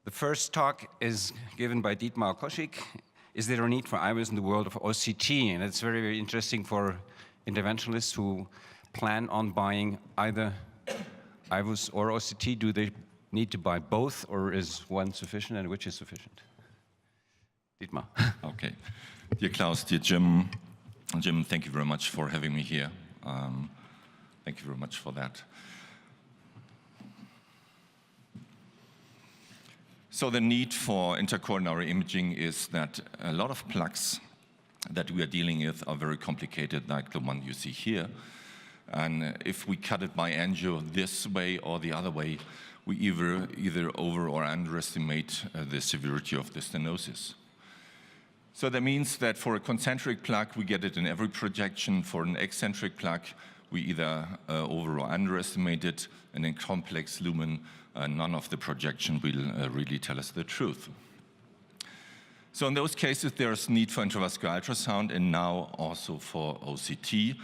The first talk is given by Koschyk. Is there a need for IVUS in the world of OCT? And it's very, very interesting for interventionalists who plan on buying either IVUS or OCT. Do they need to buy both, or is one sufficient, and which is sufficient? Dietmar. Okay. Dear Klaus, dear Jim. Jim, thank you very much for having me here. Thank you very much for that. So the need for intercoronary imaging is that a lot of plaques that we are dealing with are very complicated, like the one you see here. And if we cut it by angio this way or the other way, we either over or underestimate the severity of the stenosis. So that means that for a concentric plaque, we get it in every projection. For an eccentric plaque, we either over or underestimate it, and in complex lumen, none of the projection will really tell us the truth. So in those cases, there's need for intravascular ultrasound, and now also for OCT,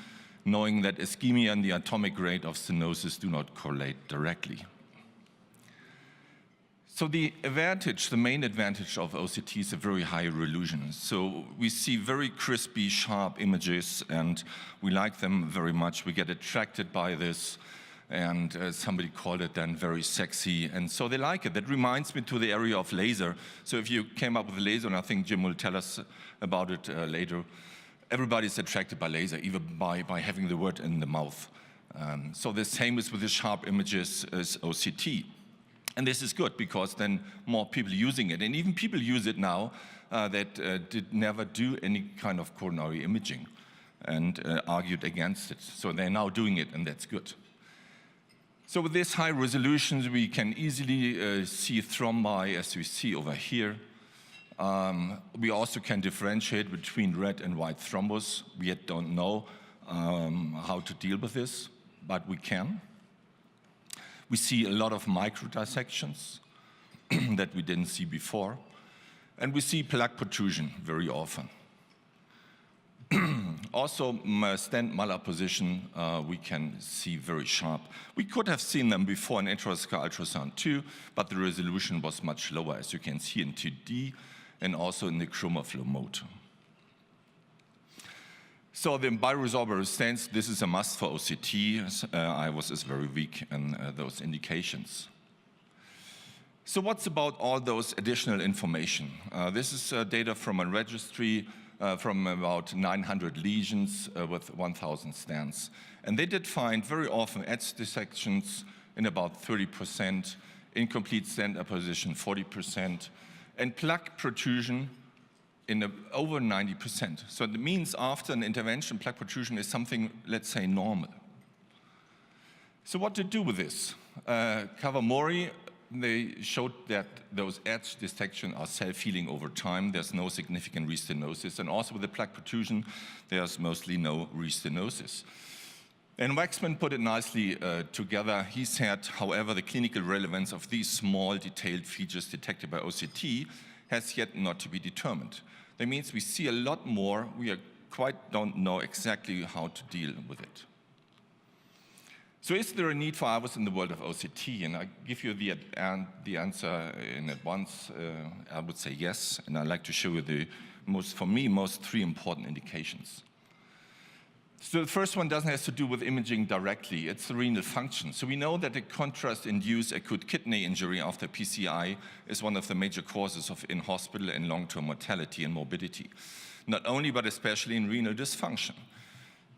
knowing that ischemia and the atomic rate of stenosis do not correlate directly. So the main advantage of OCT is a very high resolution. So we see very crispy, sharp images, and we like them very much. We get attracted by this, and somebody called it then very sexy, and so they like it. That reminds me to the area of laser. So if you came up with a laser, and I think Jim will tell us about it later, everybody's attracted by laser, even by having the word in the mouth. So the same is with the sharp images as OCT. And this is good because then more people using it. And even people use it now that did never do any kind of coronary imaging and argued against it. So they're now doing it, and that's good. So with this high resolutions, we can easily see thrombi, as we see over here. We also can differentiate between red and white thrombus. We yet don't know how to deal with this, but we can. We see a lot of microdissections that we didn't see before. And we see plaque protrusion very often. Also, stent malapposition, we can see very sharp. We could have seen them before in intravascular ultrasound too, but the resolution was much lower, as you can see in 2D and also in the chroma flow mode. So the bioresorber stents, this is a must for OCT. IVUS is very weak in those indications. So what's about all those additional information? This is data from a registry from about 900 lesions with 1,000 stents. And they did find very often edge dissections in about 30%, incomplete stent apposition 40%, and plaque protrusion in over 90%. So it means after an intervention, plaque protrusion is something, let's say, normal. So what to do with this? Kawamori, they showed that those edge dissections are self-healing over time. There's no significant restenosis. And also with the plaque protrusion, there's mostly no restenosis. And Waxman put it nicely together. He said, however, the clinical relevance of these small, detailed features detected by OCT has yet not to be determined. That means we see a lot more. We don't know exactly how to deal with it. So is there a need for IVUS in the world of OCT? And I give you the answer in advance. I would say yes, and I'd like to show you the for me, most three important indications. So the first one have to do with imaging directly. It's the renal function. So we know that the contrast-induced acute kidney injury after PCI is one of the major causes of in-hospital and long-term mortality and morbidity. Not only, but especially in renal dysfunction.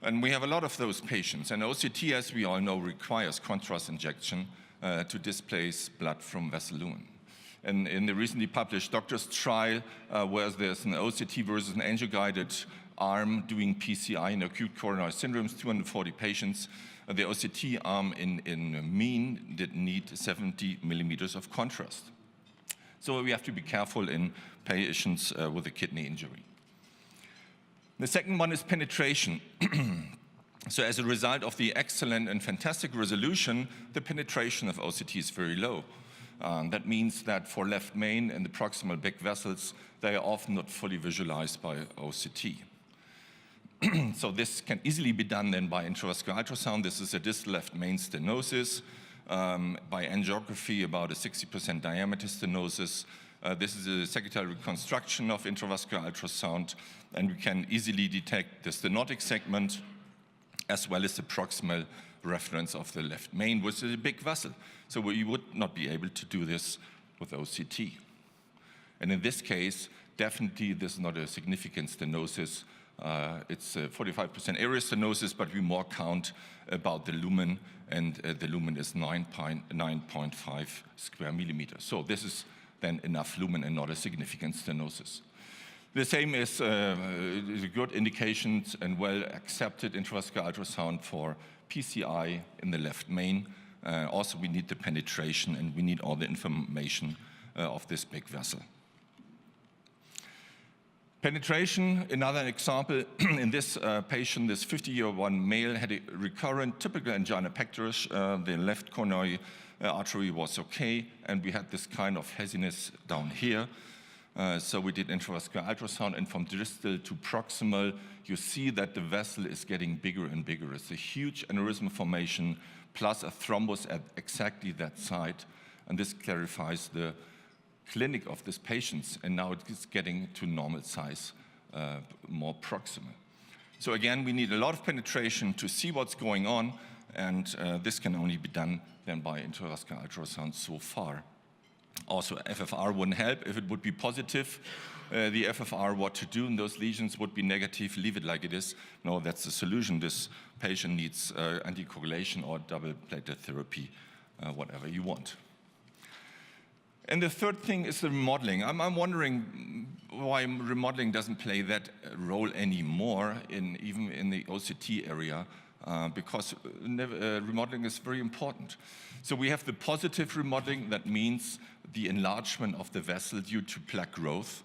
And we have a lot of those patients. And OCT, as we all know, requires contrast injection to displace blood from vessel lumen. And in the recently published doctor's trial, where there's an OCT versus an angio-guided arm doing PCI in acute coronary syndromes, 240 patients. The OCT arm in mean did need 70 millimeters of contrast. So we have to be careful in patients with a kidney injury. The second one is penetration. So as a result of the excellent and fantastic resolution, the penetration of OCT is very low. That means that for left main and the proximal big vessels, they are often not fully visualized by OCT. So this can easily be done then by intravascular ultrasound. This is a distal left main stenosis. by angiography about a 60% diameter stenosis. This is a secondary reconstruction of intravascular ultrasound, and we can easily detect the stenotic segment as well as the proximal reference of the left main, which is a big vessel. So we would not be able to do this with OCT. And in this case, definitely this is not a significant stenosis. It's a 45% area stenosis, but we more count about the lumen, and the lumen is 9.5 square millimeters. So this is then enough lumen and not a significant stenosis. The same is good indications and well accepted intravascular ultrasound for PCI in the left main. Also, we need the penetration and we need all the information of this big vessel. Penetration, another example, in this patient, this 50-year-old male had a recurrent typical angina pectoris. The left coronary artery was okay, and we had this kind of haziness down here. So we did intravascular ultrasound, and from distal to proximal, you see that the vessel is getting bigger and bigger. It's a huge aneurysm formation, plus a thrombus at exactly that site, and this clarifies the clinic of this patient, and now it is getting to normal size, more proximal. So again, we need a lot of penetration to see what's going on, and this can only be done then by intravascular ultrasound so far. Also, FFR wouldn't help if it would be positive. The FFR, what to do in those lesions would be negative, leave it like it is. No, that's the solution. This patient needs anticoagulation or double platelet therapy, whatever you want. And the third thing is the remodeling. I'm wondering why remodeling doesn't play that role anymore, even in the OCT area, because remodeling is very important. So we have the positive remodeling, that means the enlargement of the vessel due to plaque growth.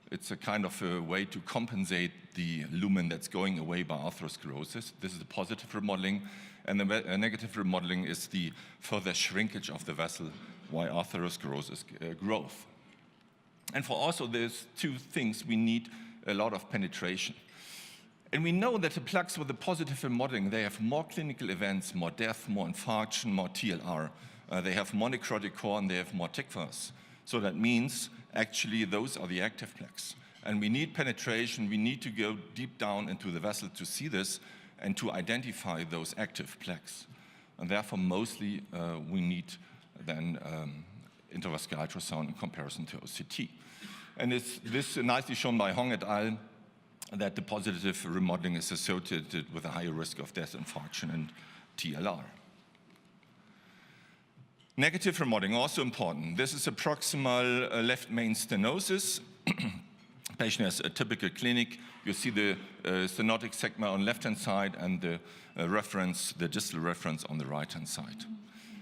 It's a kind of a way to compensate the lumen that's going away by atherosclerosis. This is the positive remodeling. And the negative remodeling is the further shrinkage of the vessel, why atherosclerosis growth. And for also these two things, we need a lot of penetration. And we know that the plaques with the positive remodeling, they have more clinical events, more death, more infarction, more TLR. They have more necrotic core and they have more TICVAs. So that means actually those are the active plaques. And we need penetration, we need to go deep down into the vessel to see this and to identify those active plaques. And therefore mostly we need then intravascular ultrasound in comparison to OCT. And this is nicely shown by Hong et al. That the positive remodeling is associated with a higher risk of death, infarction, and TLR. Negative remodeling, also important. This is a proximal left main stenosis. Patient has a typical clinic. You see the stenotic segment on the left-hand side and the the distal reference on the right-hand side.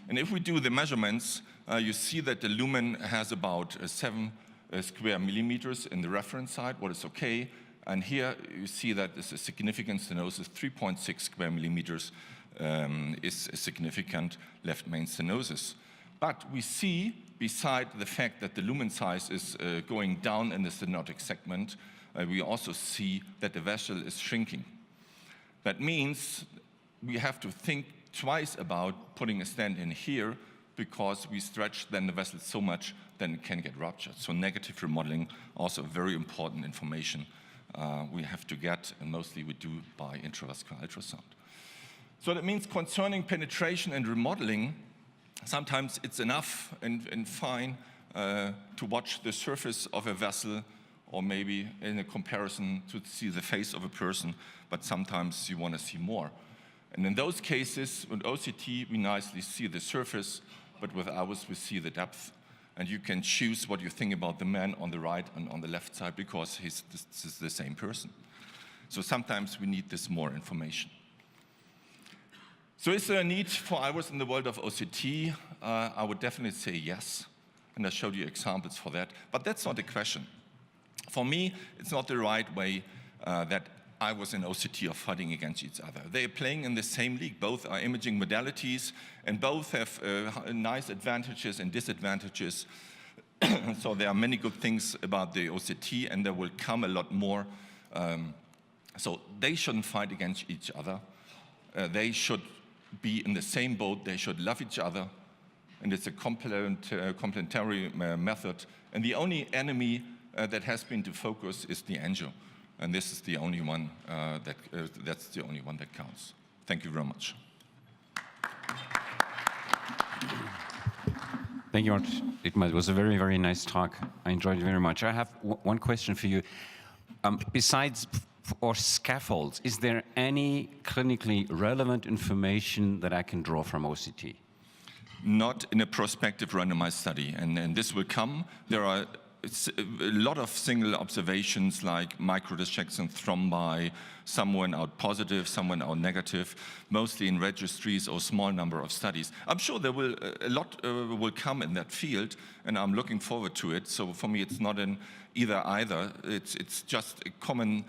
And if we do the measurements, you see that the lumen has about 7 square millimeters in the reference side, what is okay. And here you see that this is significant stenosis, 3.6 square millimeters is a significant left main stenosis. But we see, beside the fact that the lumen size is going down in the stenotic segment, we also see that the vessel is shrinking. That means we have to think twice about putting a stent in here, because we stretch then the vessel so much, then it can get ruptured. So negative remodeling, also very important information we have to get, and mostly we do by intravascular ultrasound. So that means concerning penetration and remodeling, sometimes it's enough and fine to watch the surface of a vessel, or maybe in a comparison to see the face of a person, but sometimes you want to see more. And in those cases, with OCT, we nicely see the surface, but with ours, we see the depth. And you can choose what you think about the man on the right and on the left side, because this is the same person. So sometimes we need this more information. So is there a need for IRIS in the world of OCT? I would definitely say yes, and I showed you examples for that. But that's not the question. For me, it's not the right way that IRIS and OCT are fighting against each other. They are playing in the same league. Both are imaging modalities, and both have nice advantages and disadvantages. So there are many good things about the OCT, and there will come a lot more. So they shouldn't fight against each other. They should be in the same boat. They should love each other, and it's a complementary method. And the only enemy that has been to focus is the angio. And this is the only one that's the only one that counts. Thank you very much. Thank you, Dietmar. It was a very, very nice talk. I enjoyed it very much. I have one question for you. Besides or scaffolds, is there any clinically relevant information that I can draw from OCT? Not in a prospective randomized study, and this will come. There are a lot of single observations like microdissection thrombi, some went out positive, some went out negative, mostly in registries or small number of studies. I'm sure there will a lot will come in that field, and I'm looking forward to it. So for me, it's not an either. It's just a common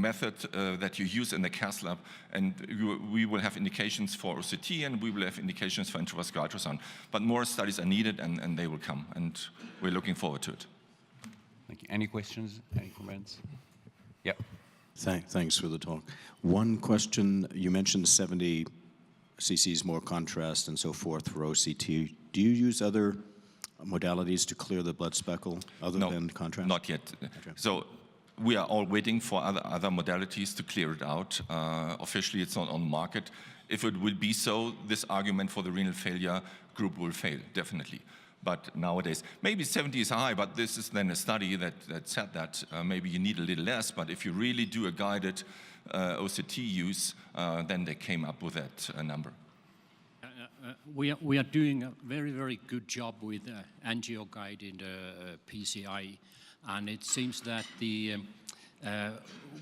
method that you use in the cath lab, and we will have indications for OCT, and we will have indications for intravascular ultrasound. But more studies are needed, and they will come, and we're looking forward to it. Thank you. Any questions? Any comments? Yeah. Thanks for the talk. One question, you mentioned 70 cc's more contrast and so forth for OCT. Do you use other modalities to clear the blood speckle other than contrast? Not yet. Okay. So we are all waiting for other modalities to clear it out. Officially, it's not on the market. If it will be so, this argument for the renal failure group will fail, definitely. But nowadays, maybe 70 is high, but this is then a study that said that maybe you need a little less, but if you really do a guided OCT use, then they came up with that number. We are doing a very, very good job with angio-guided PCI, and it seems that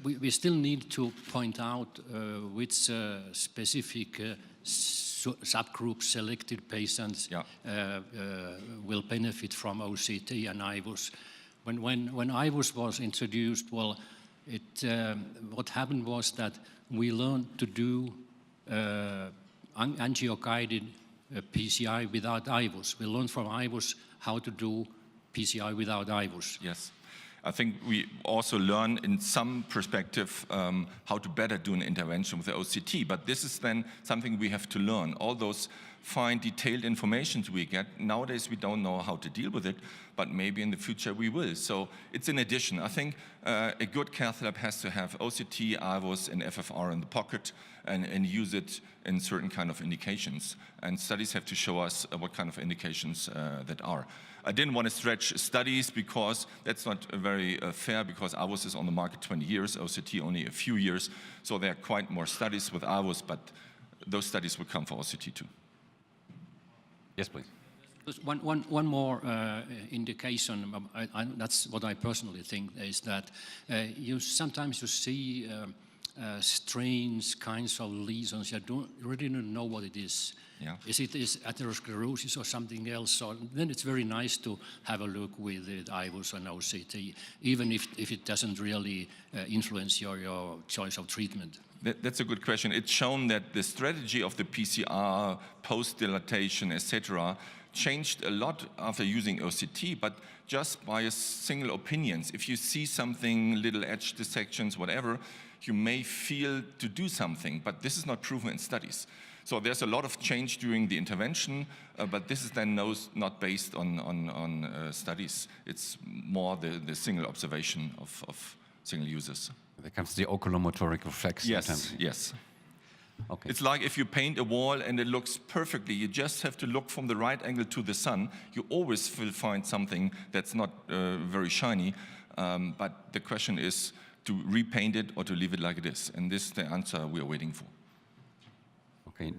we still need to point out which specific subgroup selected patients will benefit from OCT and IVUS. When IVUS was introduced, well, what happened was that we learned to do angio-guided PCI without IVUS. We learned from IVUS how to do PCI without IVUS. Yes. I think we also learn in some perspective how to better do an intervention with the OCT, but this is then something we have to learn. All those fine detailed informations we get, nowadays we don't know how to deal with it, but maybe in the future we will. So it's in addition. I think a good cath lab has to have OCT, IVUS, and FFR in the pocket and use it in certain kind of indications. And studies have to show us what kind of indications that are. I didn't want to stretch studies because that's not very fair, because IVUS is on the market 20 years, OCT only a few years. So there are quite more studies with IVUS, but those studies will come for OCT too. Yes, please. One more indication, that's what I personally think, is that sometimes you see strange kinds of lesions. You really don't know what it is. Yeah. Is it atherosclerosis or something else? So then it's very nice to have a look with IVUS and OCT, even if it doesn't really influence your choice of treatment. That's a good question. It's shown that the strategy of the PCR, post-dilatation, etc., changed a lot after using OCT, but just by a single opinions. If you see something, little edge dissections, whatever, you may feel to do something, but this is not proven in studies. So there's a lot of change during the intervention, but this is then not based on studies. It's more the single observation of single users. There comes the oculomotoric reflex. Yes, yes. Okay. It's like if you paint a wall and it looks perfectly, you just have to look from the right angle to the sun. You always will find something that's not very shiny, but the question is to repaint it or to leave it like it is. And this is the answer we are waiting for. Okay.